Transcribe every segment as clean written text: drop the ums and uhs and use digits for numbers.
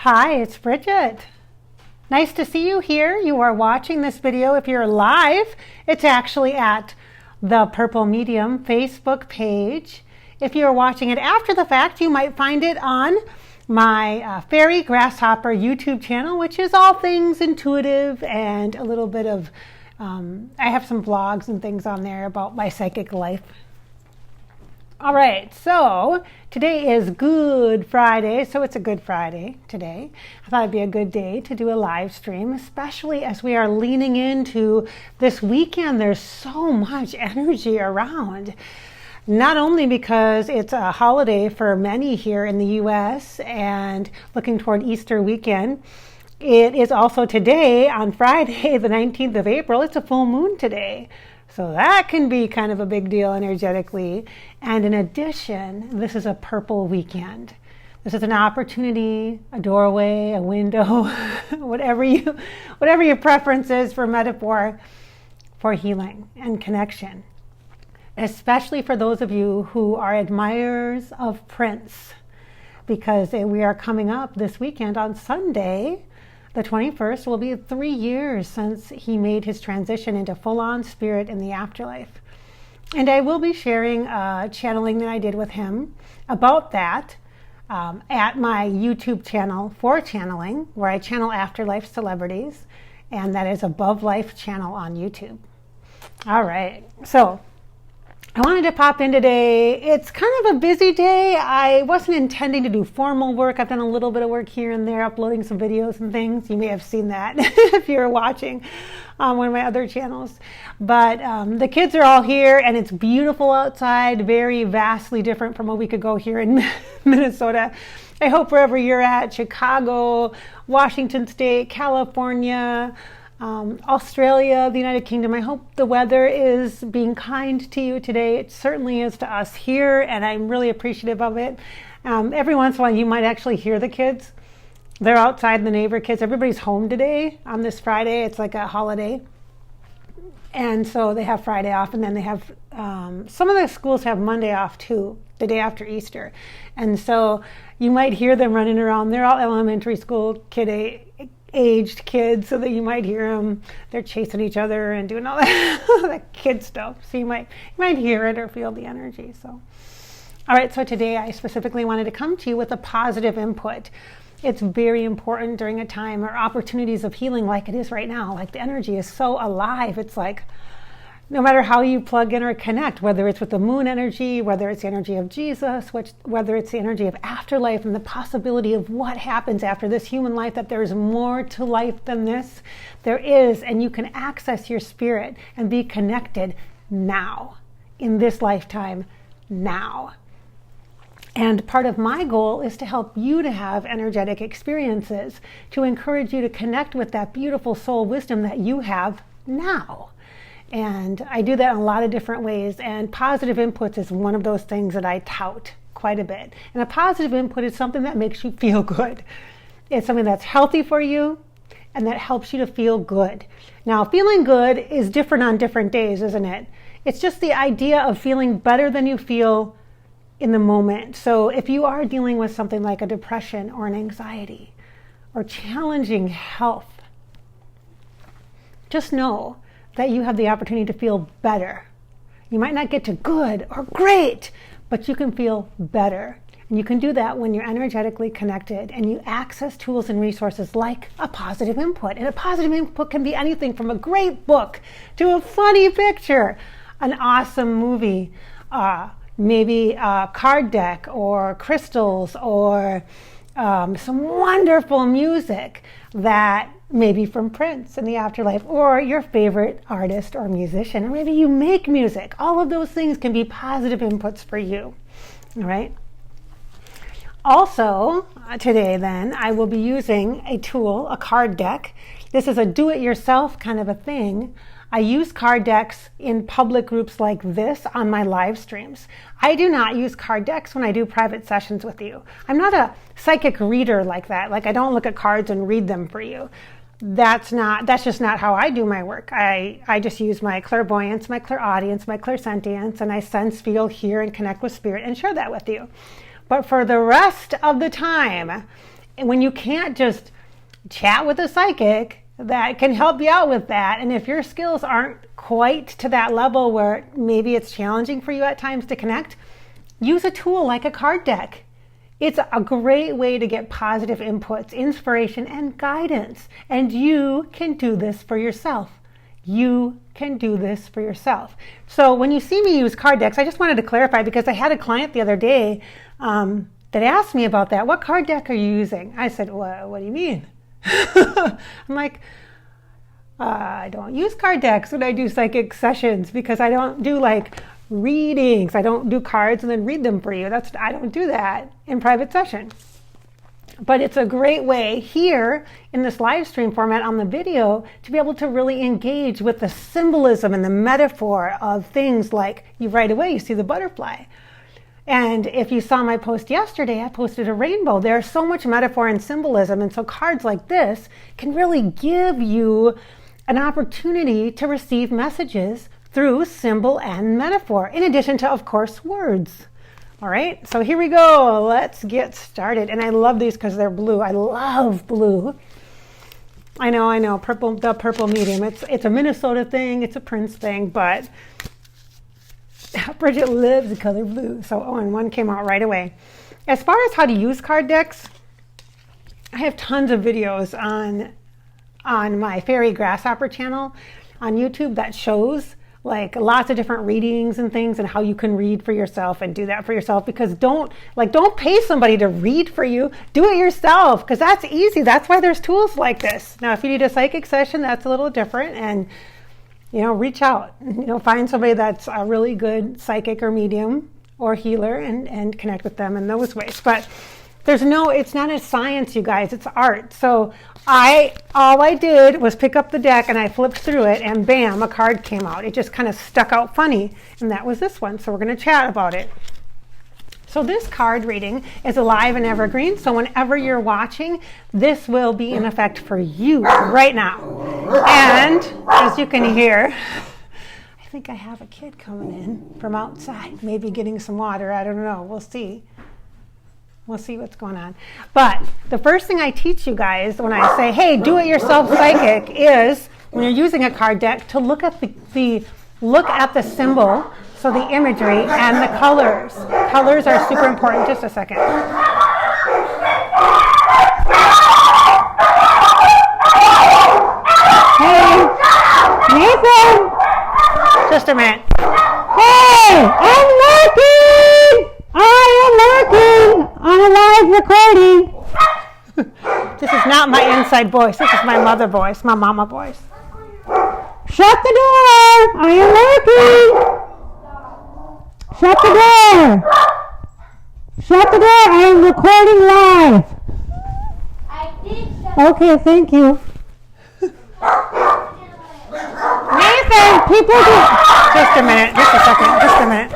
Hi, it's Bridgette. Nice to see you here. You are watching this video. If you're live, it's actually at the Purple Medium Facebook page. If you're watching it after the fact, you might find it on my Fairy Grasshopper YouTube channel, which is all things intuitive and a little bit of, I have some vlogs and things on there about my psychic life. All right, so today is Good Friday, so it's a Good Friday today. I thought it'd be a good day to do a live stream, especially as we are leaning into this weekend. There's so much energy around, not only because it's a holiday for many here in the U.S. and looking toward Easter weekend. It is also today, on Friday, the 19th of April, it's a full moon today. So that can be kind of a big deal energetically. And in addition, this is a purple weekend. This is an opportunity, a doorway, a window, whatever your preference is for metaphor, for healing and connection. Especially for those of you who are admirers of Prince, because we are coming up this weekend on Sunday. The 21st will be 3 years since he made his transition into full-on spirit in the afterlife. And I will be sharing a channeling that I did with him about that at my YouTube channel for channeling, where I channel afterlife celebrities, and that is Above Life channel on YouTube. All right, so I wanted to pop in today. It's kind of a busy day. I wasn't intending to do formal work. I've done a little bit of work here and there, uploading some videos and things. You may have seen that if you're watching on one of my other channels. But the kids are all here, and it's beautiful outside, very vastly different from a week ago here in Minnesota. I hope wherever you're at, Chicago, Washington State, California, Australia, the United Kingdom, I hope the weather is being kind to you today. It certainly is to us here, and I'm really appreciative of it. Every once in a while, you might actually hear the kids. They're outside, the neighbor kids. Everybody's home today on this Friday. It's like a holiday. And so they have Friday off, and then they have, some of the schools have Monday off too, the day after Easter. And so you might hear them running around. They're all elementary school aged kids, so that you might hear them. They're chasing each other and doing all that kid stuff. So you might hear it or feel the energy. So, all right. So today I specifically wanted to come to you with a positive input. It's very important during a time or opportunities of healing like it is right now. Like the energy is so alive. It's like no matter how you plug in or connect, whether it's with the moon energy, whether it's the energy of Jesus, whether it's the energy of afterlife and the possibility of what happens after this human life, that there's more to life than this. There is, and you can access your spirit and be connected now, in this lifetime, now. And part of my goal is to help you to have energetic experiences, to encourage you to connect with that beautiful soul wisdom that you have now. And I do that in a lot of different ways, and positive inputs is one of those things that I tout quite a bit. And a positive input is something that makes you feel good. It's something that's healthy for you and that helps you to feel good. Now, feeling good is different on different days, isn't it? It's just the idea of feeling better than you feel in the moment. So if you are dealing with something like a depression or an anxiety or challenging health, just know that you have the opportunity to feel better. You might not get to good or great, but you can feel better. And you can do that when you're energetically connected and you access tools and resources like a positive input. And a positive input can be anything from a great book to a funny picture, an awesome movie, maybe a card deck or crystals or some wonderful music that maybe from Prince in the afterlife, or your favorite artist or musician, or maybe you make music. All of those things can be positive inputs for you, all right? Also, today then, I will be using a tool, a card deck. This is a do-it-yourself kind of a thing. I use card decks in public groups like this on my live streams. I do not use card decks when I do private sessions with you. I'm not a psychic reader like that. Like I don't look at cards and read them for you. That's just not how I do my work. I just use my clairvoyance, my clairaudience, my clairsentience, and I sense, feel, hear, and connect with spirit and share that with you. But for the rest of the time, when you can't just chat with a psychic that can help you out with that, and if your skills aren't quite to that level where maybe it's challenging for you at times to connect, use a tool like a card deck. It's a great way to get positive inputs, inspiration, and guidance. And you can do this for yourself. You can do this for yourself. So when you see me use card decks, I just wanted to clarify because I had a client the other day that asked me about that. What card deck are you using? I said, what do you mean? I'm like, I don't use card decks when I do psychic sessions because I don't do like readings. I don't do cards and then read them for you. I don't do that in private session. But it's a great way here in this live stream format on the video to be able to really engage with the symbolism and the metaphor of things like right away you see the butterfly. And if you saw my post yesterday, I posted a rainbow. There's so much metaphor and symbolism. And so cards like this can really give you an opportunity to receive messages through symbol and metaphor, in addition to, of course, words. All right, so here we go. Let's get started. And I love these because they're blue. I love blue. I know, purple, the purple medium. It's a Minnesota thing. It's a Prince thing, but Bridgette lives the color blue. So, and one came out right away. As far as how to use card decks, I have tons of videos on my Fairy Grasshopper channel on YouTube that shows like lots of different readings and things and how you can read for yourself and do that for yourself, because don't pay somebody to read for you. Do it yourself, because that's easy. That's why there's tools like this. Now, if you need a psychic session, that's a little different, and reach out, find somebody that's a really good psychic or medium or healer and connect with them in those ways. But it's not a science, you guys, it's art. So all I did was pick up the deck and I flipped through it and bam, a card came out. It just kind of stuck out funny, and that was this one. So we're going to chat about it. So this card reading is alive and evergreen. So whenever you're watching, this will be in effect for you right now. And as you can hear, I think I have a kid coming in from outside, maybe getting some water. I don't know. We'll see. We'll see what's going on. But the first thing I teach you guys when I say, hey, do it yourself psychic, is when you're using a card deck to look at the symbol, so the imagery and the colors. Colors are super important. Just a second. Hey, Nathan. Just a minute. Hey, I'm working. I am working on a live recording. This is not my inside voice. This is my mother voice, my mama voice. Shut the door. I am working. Shut the door. Shut the door. I am recording live. I did. Okay, thank you. Nathan, people do... Just a minute. Just a second. Just a minute.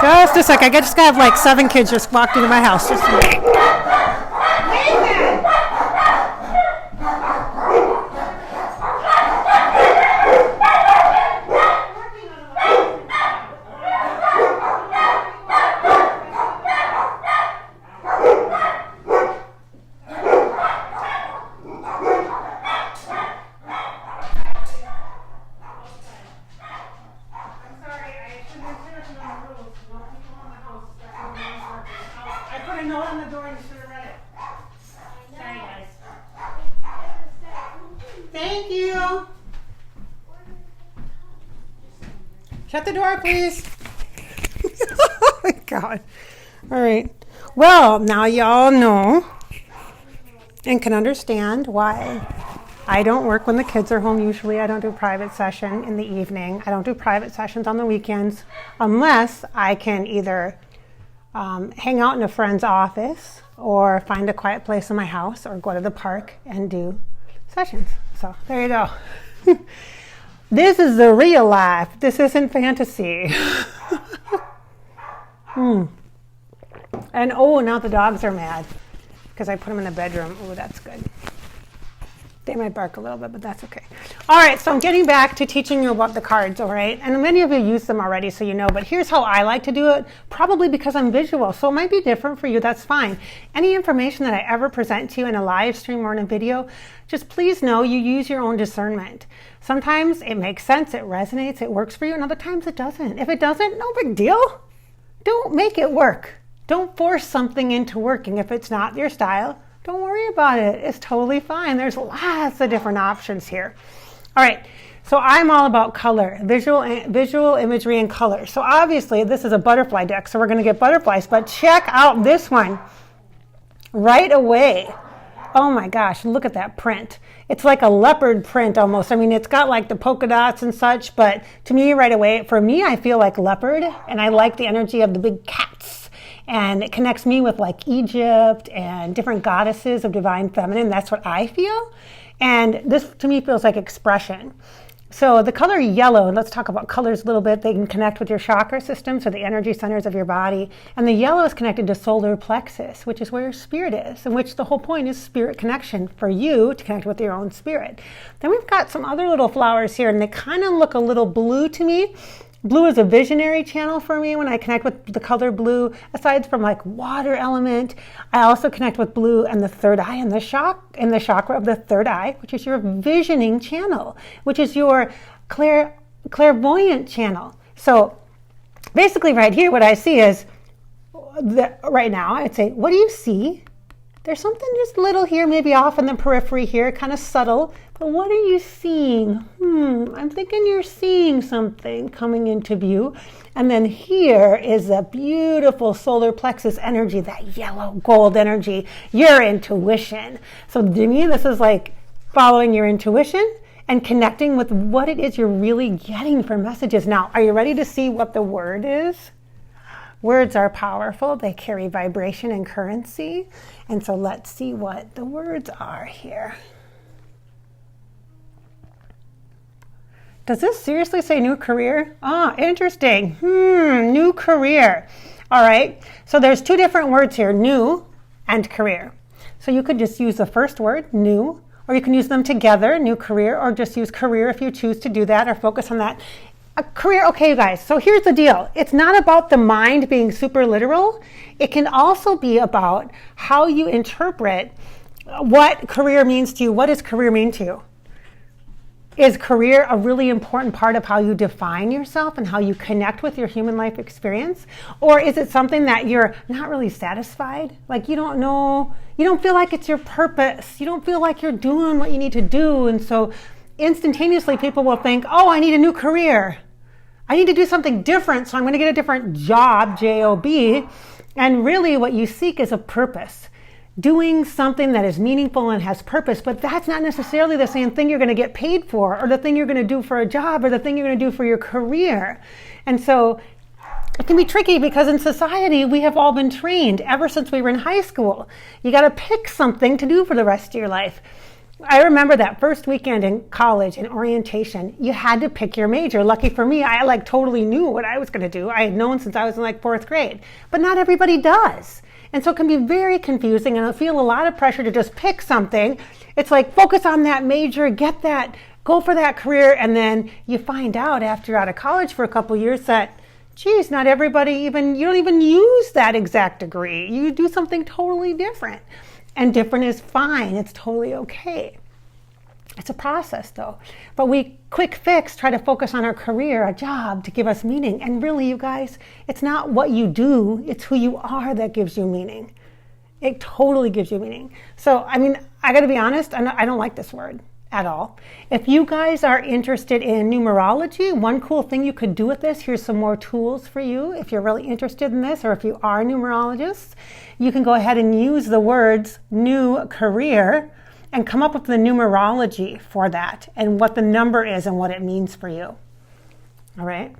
Just a second. I just got like 7 kids just walked into my house. Just a minute. Nathan! Thank you. Shut the door, please. Oh my God. All right. Well, now y'all know and can understand why I don't work when the kids are home. Usually I don't do private session in the evening. I don't do private sessions on the weekends unless I can either hang out in a friend's office or find a quiet place in my house or go to the park and do sessions. So there you go. This is the real life. This isn't fantasy. And now the dogs are mad because I put them in the bedroom. Oh, that's good. They might bark a little bit, but that's okay. All right, so I'm getting back to teaching you about the cards, all right? And many of you use them already, so you know, but here's how I like to do it, probably because I'm visual, so it might be different for you, that's fine. Any information that I ever present to you in a live stream or in a video, just please know you use your own discernment. Sometimes it makes sense, it resonates, it works for you, and other times it doesn't. If it doesn't, no big deal. Don't make it work. Don't force something into working if it's not your style. Don't worry about it. It's totally fine. There's lots of different options here. All right. So I'm all about color, visual imagery and color. So obviously this is a butterfly deck. So we're going to get butterflies, but check out this one right away. Oh my gosh. Look at that print. It's like a leopard print almost. I mean, it's got like the polka dots and such, but to me right away, for me, I feel like leopard, and I like the energy of the big cats. And it connects me with like Egypt and different goddesses of divine feminine. That's what I feel. And this to me feels like expression. So the color yellow, and let's talk about colors a little bit. They can connect with your chakra system, so the energy centers of your body. And the yellow is connected to solar plexus, which is where your spirit is, and which the whole point is spirit connection for you to connect with your own spirit. Then we've got some other little flowers here, and they kind of look a little blue to me. Blue is a visionary channel for me when I connect with the color blue. Aside from like water element, I also connect with blue and the third eye and the chakra of the third eye, which is your visioning channel, which is your clairvoyant channel. So basically right here, what I see is, right now, I'd say, what do you see? There's something just little here, maybe off in the periphery here, kind of subtle. But what are you seeing? I'm thinking you're seeing something coming into view. And then here is a beautiful solar plexus energy, that yellow gold energy, your intuition. So to me, this is like following your intuition and connecting with what it is you're really getting for messages. Now, are you ready to see what the word is? Words are powerful. They carry vibration and currency. And so let's see what the words are here. Does this seriously say new career? Ah, interesting. New career. All right. So there's two different words here, new and career. So you could just use the first word, new, or you can use them together, new career, or just use career if you choose to do that or focus on that. A career, okay, you guys, so here's the deal. It's not about the mind being super literal. It can also be about how you interpret what career means to you. What does career mean to you? Is career a really important part of how you define yourself and how you connect with your human life experience? Or is it something that you're not really satisfied? Like you don't know, you don't feel like it's your purpose. You don't feel like you're doing what you need to do. And so instantaneously people will think, oh, I need a new career. I need to do something different, so I'm going to get a different job, J-O-B. And really what you seek is a purpose. Doing something that is meaningful and has purpose, but that's not necessarily the same thing you're going to get paid for, or the thing you're going to do for a job, or the thing you're going to do for your career. And so it can be tricky because in society, we have all been trained ever since we were in high school. You got to pick something to do for the rest of your life. I remember that first weekend in college in orientation, you had to pick your major. Lucky for me, I like totally knew what I was going to do. I had known since I was in like 4th grade, but not everybody does. And so it can be very confusing, and I feel a lot of pressure to just pick something. It's like focus on that major, get that, go for that career, and then you find out after you're out of college for a couple years that, geez, not everybody you don't even use that exact degree. You do something totally different. And different is fine. It's totally okay. It's a process though. But we quick fix try to focus on our career, a job to give us meaning. And really, you guys, it's not what you do, it's who you are that gives you meaning. It totally gives you meaning. So, I mean, I got to be honest, I don't like this word at all. If you guys are interested in numerology, one cool thing you could do with this, here's some more tools for you. If you're really interested in this, or if you are numerologists, you can go ahead and use the words new career and come up with the numerology for that and what the number is and what it means for you. All right.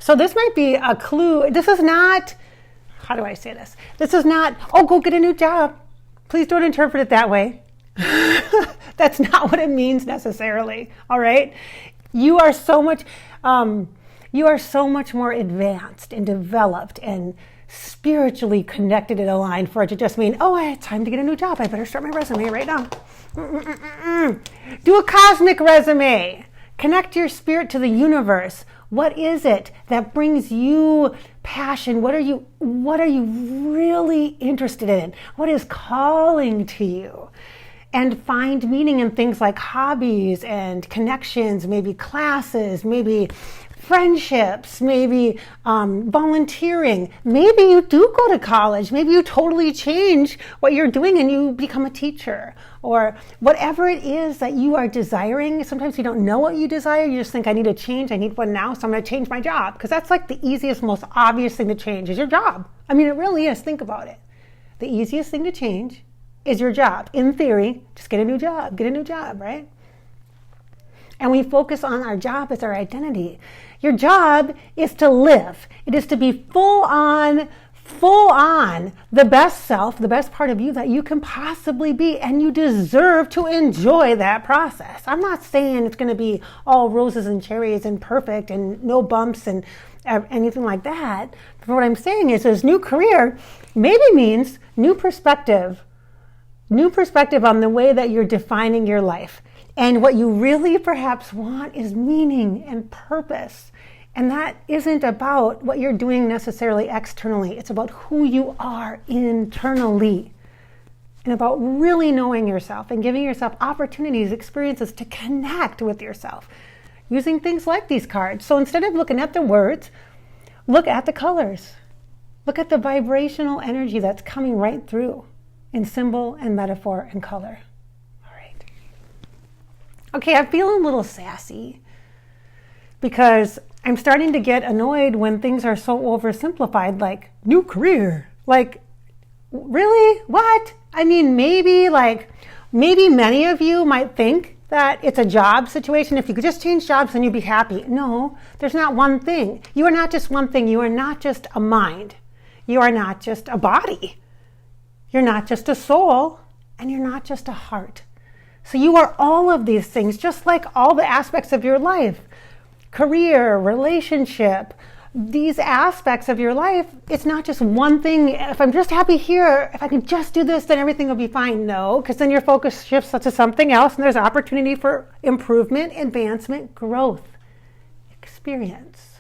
So this might be a clue. This is not, how do I say this? This is not, oh, go get a new job. Please don't interpret it that way. That's not what it means necessarily. All right. You are so much more advanced and developed and spiritually connected and aligned for it to just mean, oh, it's time to get a new job. I better start my resume right now. Do a cosmic resume. Connect your spirit to the universe. What is it that brings you passion? What are you really interested in? What is calling to you? And find meaning in things like hobbies and connections, maybe classes, maybe friendships, maybe volunteering. Maybe you do go to college. Maybe you totally change what you're doing and you become a teacher. Or whatever it is that you are desiring. Sometimes you don't know what you desire. You just think, I need a change. I need one now, so I'm going to change my job. Because that's like the easiest, most obvious thing to change is your job. I mean, it really is. Think about it. The easiest thing to change is your job. In theory, just get a new job. Get a new job, right? And we focus on our job as our identity. Your job is to live. It is to be full on, the best self, the best part of you that you can possibly be, and you deserve to enjoy that process. I'm not saying it's going to be all roses and cherries and perfect and no bumps and anything like that. But what I'm saying is this new career maybe means new perspective on the way that you're defining your life. And what you really perhaps want is meaning and purpose. And that isn't about what you're doing necessarily externally. It's about who you are internally. And about really knowing yourself and giving yourself opportunities, experiences to connect with yourself. Using things like these cards. So instead of looking at the words, look at the colors. Look at the vibrational energy that's coming right through in symbol and metaphor and color. All right. Okay, I'm feeling a little sassy because I'm starting to get annoyed when things are so oversimplified, like new career. Like, really? What? I mean, maybe many of you might think that it's a job situation. If you could just change jobs, then you'd be happy. No, there's not one thing. You are not just one thing. You are not just a mind. You are not just a body. You're not just a soul, and you're not just a heart. So you are all of these things, just like all the aspects of your life. Career, relationship, these aspects of your life, it's not just one thing. If I'm just happy here, if I can just do this, then everything will be fine. No, because then your focus shifts to something else, and there's opportunity for improvement, advancement, growth, experience.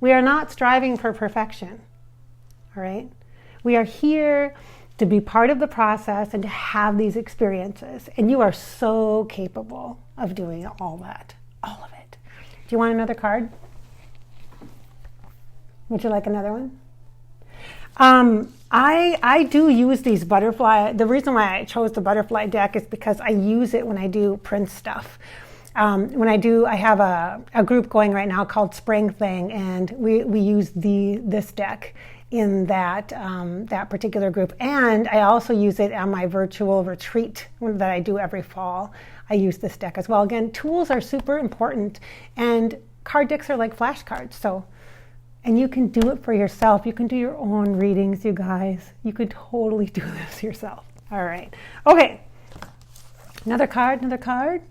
We are not striving for perfection, all right? We are here to be part of the process and to have these experiences. And you are so capable of doing all that, all of it. Do you want another card? Would you like another one? I do use these butterfly. The reason why I chose the butterfly deck is because I use it when I do print stuff. I have a group going right now called Spring Thing, and we use this deck in that particular group. And I also use it on my virtual retreat that I do every fall. I use this deck as well. Again, tools are super important, and card decks are like flashcards. And you can do it for yourself. You can do your own readings, you guys. You could totally do this yourself. All right. Okay. Another card.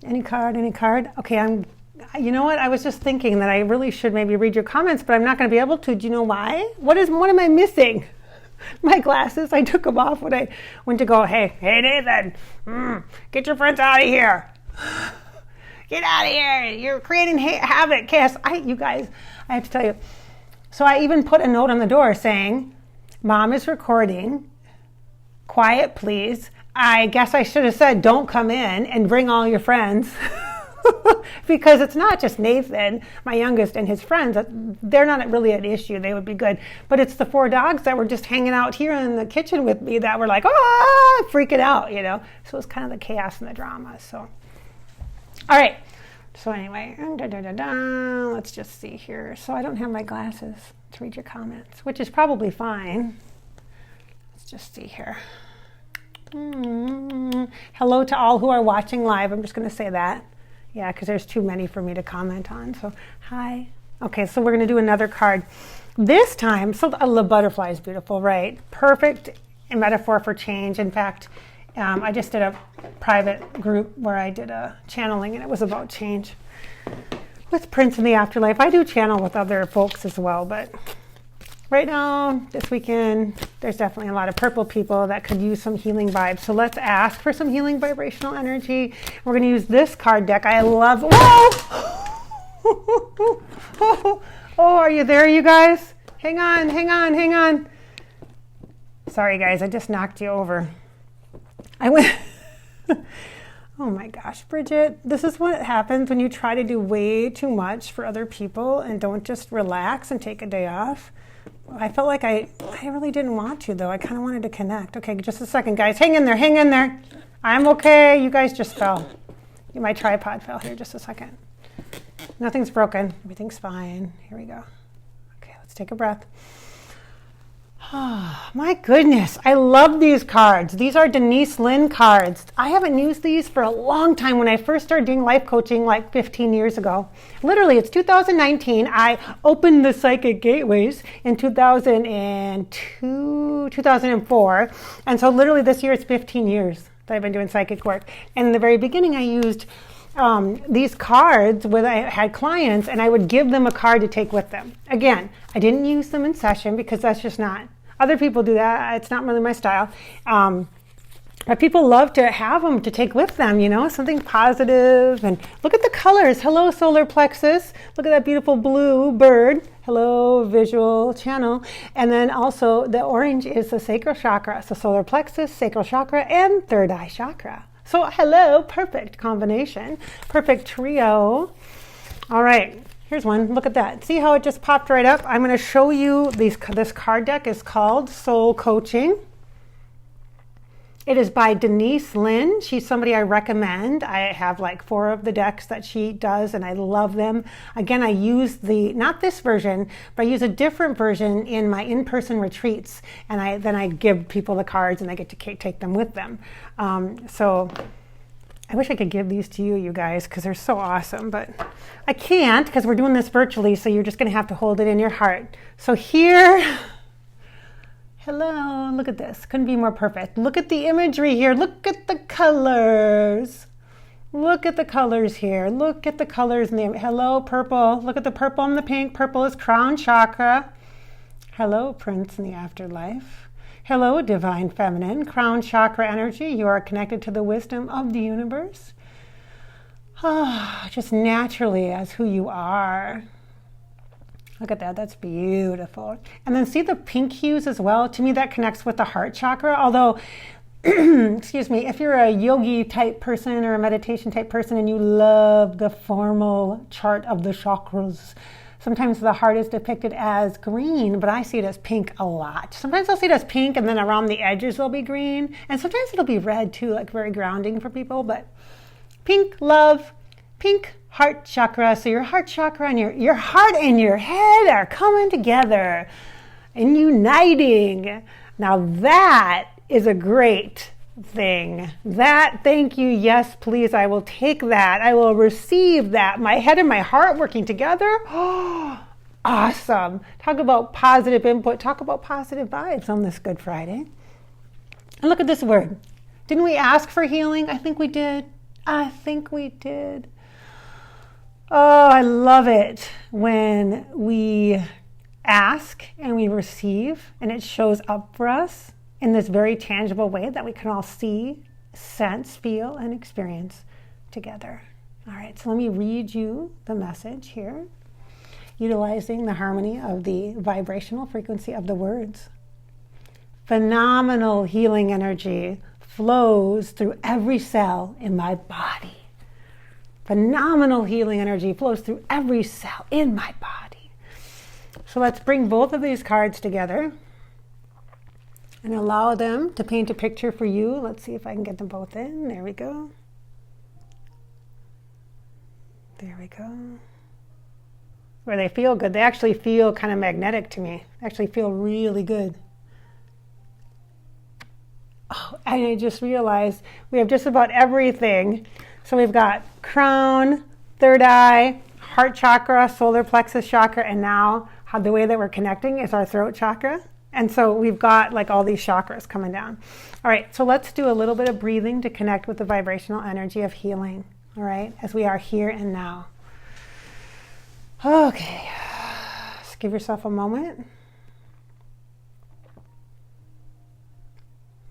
Any card. Okay, you know what? I was just thinking that I really should maybe read your comments, but I'm not going to be able to. Do you know why? What am I missing? My glasses. I took them off when I went to go, hey Nathan, get your friends out of here. Get out of here. You're creating havoc, chaos. You guys, I have to tell you. So I even put a note on the door saying, Mom is recording. Quiet, please. I guess I should have said, don't come in and bring all your friends. Because it's not just Nathan, my youngest, and his friends. They're not really an issue. They would be good. But it's the 4 dogs that were just hanging out here in the kitchen with me that were like, freaking out, you know. So it's kind of the chaos and the drama. So, all right. So anyway, let's just see here. So I don't have my glasses to read your comments, which is probably fine. Let's just see here. Hello to all who are watching live. I'm just going to say that. Yeah, because there's too many for me to comment on. So, hi. Okay, so we're going to do another card. This time, so the butterfly is beautiful, right? Perfect metaphor for change. In fact, I just did a private group where I did a channeling, and it was about change with Prince in the afterlife. I do channel with other folks as well, but right now, this weekend, there's definitely a lot of purple people that could use some healing vibes. So let's ask for some healing vibrational energy. We're going to use this card deck. I love, whoa! Oh, are you there, you guys? Hang on, hang on, hang on. Sorry, guys, I just knocked you over. I went, oh my gosh, Bridget, this is what happens when you try to do way too much for other people and don't just relax and take a day off. I felt like I really didn't want to, though. I kind of wanted to connect. Okay, just a second, guys. Hang in there, hang in there. I'm okay. You guys just fell. My tripod fell here. Just a second. Nothing's broken. Everything's fine. Here we go. Okay, let's take a breath. Oh, my goodness. I love these cards. These are Denise Linn cards. I haven't used these for a long time. When I first started doing life coaching like 15 years ago. Literally, it's 2019. I opened the Psychic Gateways in 2002, 2004. And so literally this year, it's 15 years that I've been doing psychic work. And in the very beginning, I used these cards when I had clients, and I would give them a card to take with them. Again, I didn't use them in session because that's just not, other people do that. It's not really my style. But people love to have them to take with them, you know, something positive. And look at the colors. Hello, solar plexus. Look at that beautiful blue bird. Hello, visual channel. And then also the orange is the sacral chakra. So solar plexus, sacral chakra, and third eye chakra. So hello, perfect combination, perfect trio. All right, here's one. Look at that. See how it just popped right up? I'm going to show you this card deck is called Soul Coaching. It is by Denise Linn. She's somebody I recommend. I have like 4 of the decks that she does, and I love them. Again, I use not this version, but I use a different version in my in-person retreats, and then I give people the cards, and they get to take them with them. So I wish I could give these to you guys, because they're so awesome, but I can't because we're doing this virtually, so you're just going to have to hold it in your heart. So here... Hello, look at this. Couldn't be more perfect. Look at the imagery here. Look at the colors. Look at the colors here. Look at the colors in the hello, purple. Look at the purple and the pink. Purple is crown chakra. Hello, Prince in the afterlife. Hello, divine feminine. Crown chakra energy. You are connected to the wisdom of the universe. Just naturally as who you are. Look at that, that's beautiful. And then see the pink hues as well. To me, that connects with the heart chakra. Although, excuse me, if you're a yogi type person or a meditation type person and you love the formal chart of the chakras, sometimes the heart is depicted as green, but I see it as pink a lot. Sometimes I'll see it as pink and then around the edges it'll be green. And sometimes it'll be red too, like very grounding for people. But pink, love, pink, heart chakra. So your heart chakra and your heart and your head are coming together and uniting. Now that is a great thing. That, thank you, yes, please, I will take that. I will receive that. My head and my heart working together. Oh, awesome. Talk about positive input. Talk about positive vibes on this Good Friday. And look at this word. Didn't we ask for healing? I think we did. I think we did. Oh, I love it when we ask and we receive and it shows up for us in this very tangible way that we can all see, sense, feel, and experience together. All right, so let me read you the message here, utilizing the harmony of the vibrational frequency of the words. Phenomenal healing energy flows through every cell in my body. Phenomenal healing energy flows through every cell in my body. So let's bring both of these cards together and allow them to paint a picture for you. Let's see if I can get them both in. There we go. There we go. Where they feel good. They actually feel kind of magnetic to me. They actually feel really good. Oh, and I just realized we have just about everything. So we've got crown, third eye, heart chakra, solar plexus chakra, and now the way that we're connecting is our throat chakra. And so we've got like all these chakras coming down. All right, so let's do a little bit of breathing to connect with the vibrational energy of healing, all right, as we are here and now. Okay, just give yourself a moment.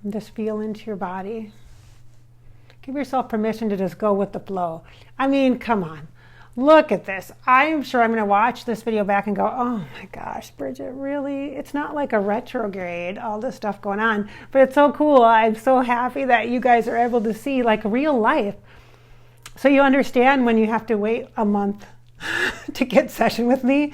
And just feel into your body. Give yourself permission to just go with the flow. I mean, come on. Look at this. I'm sure I'm going to watch this video back and go, oh my gosh, Bridgette, really? It's not like a retrograde, all this stuff going on. But it's so cool. I'm so happy that you guys are able to see like real life. So you understand when you have to wait a month to get session with me.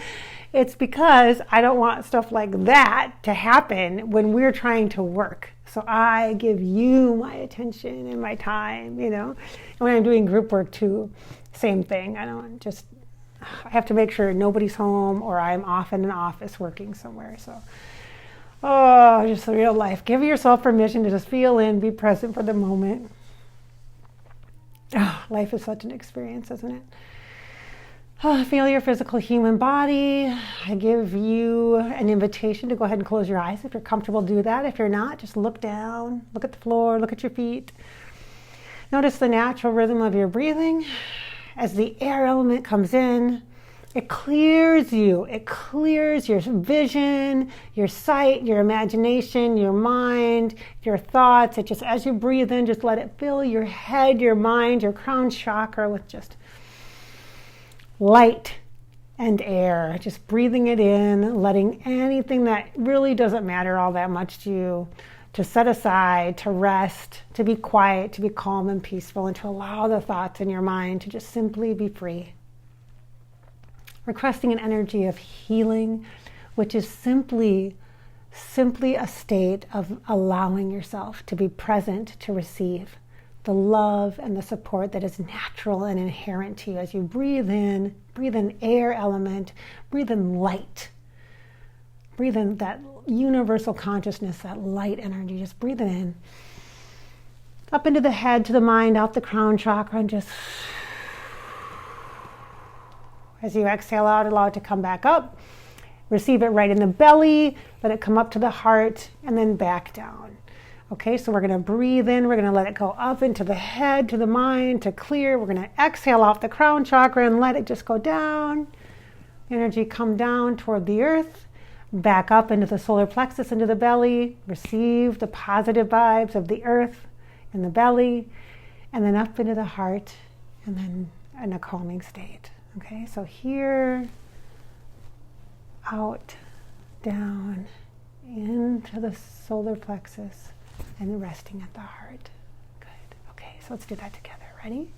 It's because I don't want stuff like that to happen when we're trying to work. So I give you my attention and my time, you know. And when I'm doing group work too, same thing. I have to make sure nobody's home or I'm off in an office working somewhere. So, just the real life. Give yourself permission to just feel in, be present for the moment. Life is such an experience, isn't it? Feel your physical human body. I give you an invitation to go ahead and close your eyes. If you're comfortable, do that. If you're not, just look down, look at the floor, look at your feet. Notice the natural rhythm of your breathing. As the air element comes in, it clears you. It clears your vision, your sight, your imagination, your mind, your thoughts. It just, as you breathe in, just let it fill your head, your mind, your crown chakra with just light and air, just breathing it in, letting anything that really doesn't matter all that much to you to set aside, to rest, to be quiet, to be calm and peaceful, and to allow the thoughts in your mind to just simply be free. Requesting an energy of healing, which is simply a state of allowing yourself to be present, to receive the love and the support that is natural and inherent to you as you breathe in air element, breathe in light, breathe in that universal consciousness, that light energy. Just breathe it in, up into the head, to the mind, out the crown chakra, and just as you exhale out, allow it to come back up. Receive it right in the belly, let it come up to the heart, and then back down. Okay, so we're going to breathe in, we're going to let it go up into the head, to the mind, to clear. We're going to exhale off the crown chakra and let it just go down. Energy come down toward the earth, back up into the solar plexus, into the belly. Receive the positive vibes of the earth in the belly, and then up into the heart, and then in a calming state. Okay, so here, out, down, into the solar plexus, and resting at the heart. Good. Okay, so let's do that together. Ready?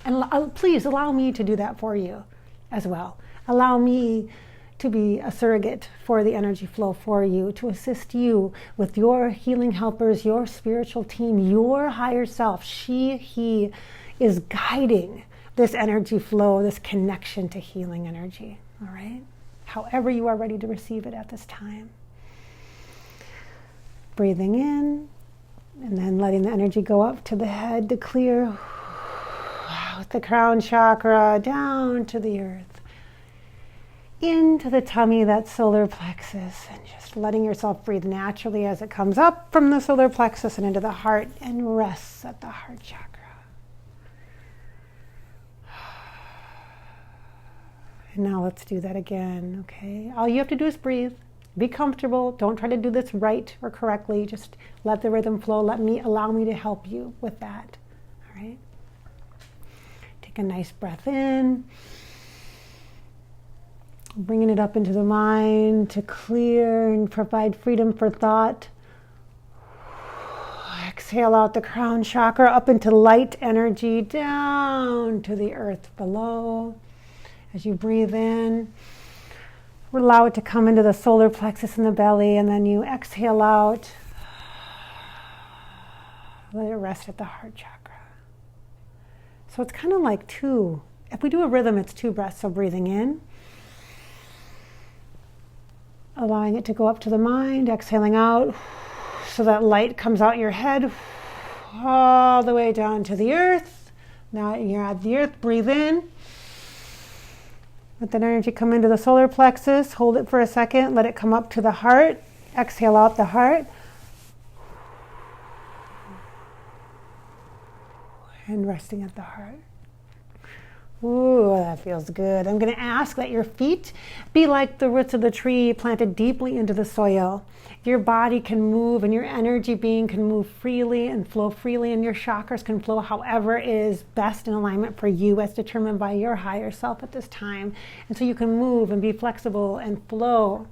And please allow me to do that for you as well. Allow me to be a surrogate for the energy flow for you, to assist you with your healing helpers, your spiritual team, your higher self. He is guiding this energy flow, this connection to healing energy. All right? However you are ready to receive it at this time. Breathing in, and then letting the energy go up to the head to clear out the crown chakra, down to the earth, into the tummy, that solar plexus, and just letting yourself breathe naturally as it comes up from the solar plexus and into the heart and rests at the heart chakra. And now let's do that again, okay? All you have to do is breathe. Be comfortable. Don't try to do this right or correctly. Just let the rhythm flow. Allow me to help you with that. All right? Take a nice breath in. Bringing it up into the mind to clear and provide freedom for thought. Exhale out the crown chakra up into light energy, down to the earth below. As you breathe in, allow it to come into the solar plexus in the belly, and then you exhale out. Let it rest at the heart chakra. So it's kind of like two. If we do a rhythm, it's two breaths. So breathing in, allowing it to go up to the mind, exhaling out, so that light comes out your head, all the way down to the earth. Now you're at the earth, breathe in. Let that energy come into the solar plexus. Hold it for a second. Let it come up to the heart. Exhale out the heart. And resting at the heart. Ooh, that feels good. I'm going to ask that your feet be like the roots of the tree planted deeply into the soil. Your body can move and your energy being can move freely and flow freely, and your chakras can flow however is best in alignment for you as determined by your higher self at this time. And so you can move and be flexible and flow.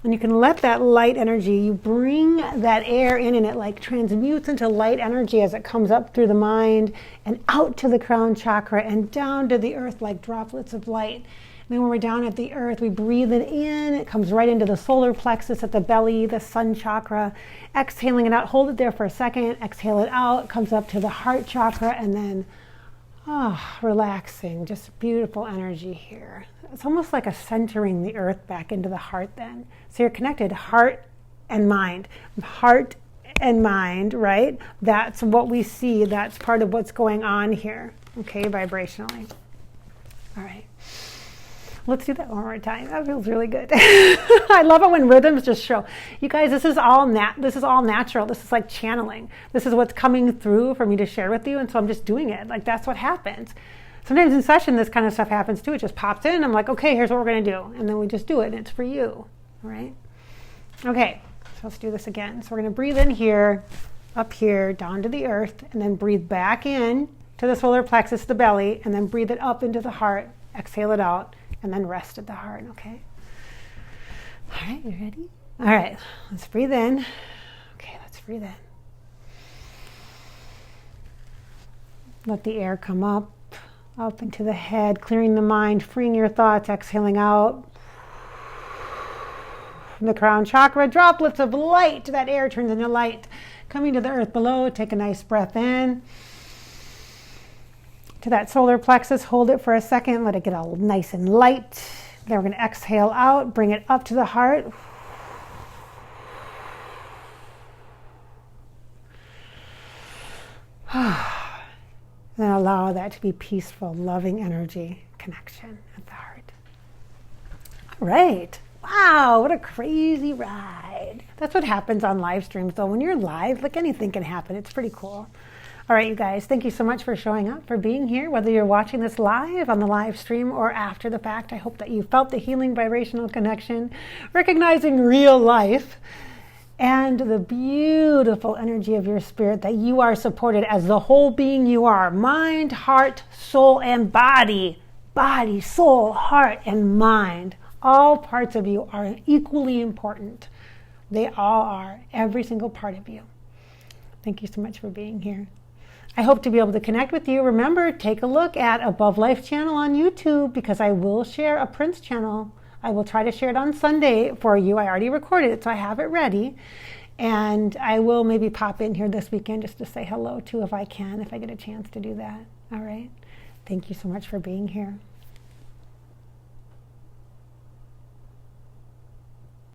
And you can let that light energy, you bring that air in and it like transmutes into light energy as it comes up through the mind and out to the crown chakra and down to the earth like droplets of light. And then when we're down at the earth, we breathe it in. It comes right into the solar plexus at the belly, the sun chakra. Exhaling it out, hold it there for a second. Exhale it out, it comes up to the heart chakra, and then relaxing, just beautiful energy here. It's almost like a centering the earth back into the heart then. So you're connected heart and mind. Heart and mind, right? That's what we see. That's part of what's going on here, okay, vibrationally. All right. Let's do that one more time. That feels really good. I love it when rhythms just show. You guys, this is all natural. This is like channeling. This is what's coming through for me to share with you, and so I'm just doing it. Like, that's what happens. Sometimes in session, this kind of stuff happens too. It just pops in. I'm like, okay, here's what we're going to do. And then we just do it, and it's for you. All right? Okay, so let's do this again. So we're going to breathe in here, up here, down to the earth, and then breathe back in to the solar plexus, the belly, and then breathe it up into the heart. Exhale it out, and then rest at the heart, okay? All right, you ready? All right, let's breathe in. Okay, let's breathe in. Let the air come up into the head, clearing the mind, freeing your thoughts, exhaling out. From the crown chakra, droplets of light. That air turns into light. Coming to the earth below, take a nice breath in. To that solar plexus, hold it for a second, let it get all nice and light. Then we're going to exhale out, bring it up to the heart. Then allow that to be peaceful, loving energy connection at the heart. All right. Wow, what a crazy ride. That's what happens on live streams, though. When you're live, like anything can happen. It's pretty cool. All right, you guys, thank you so much for showing up, for being here, whether you're watching this live on the live stream or after the fact. I hope that you felt the healing vibrational connection, recognizing real life and the beautiful energy of your spirit, that you are supported as the whole being you are. Mind, heart, soul, and body. Body, soul, heart, and mind. All parts of you are equally important. They all are, every single part of you. Thank you so much for being here. I hope to be able to connect with you. Remember, take a look at Above Life channel on YouTube, because I will share a Prince channel. I will try to share it on Sunday for you. I already recorded it, so I have it ready. And I will maybe pop in here this weekend just to say hello too, if I can, if I get a chance to do that. All right. Thank you so much for being here.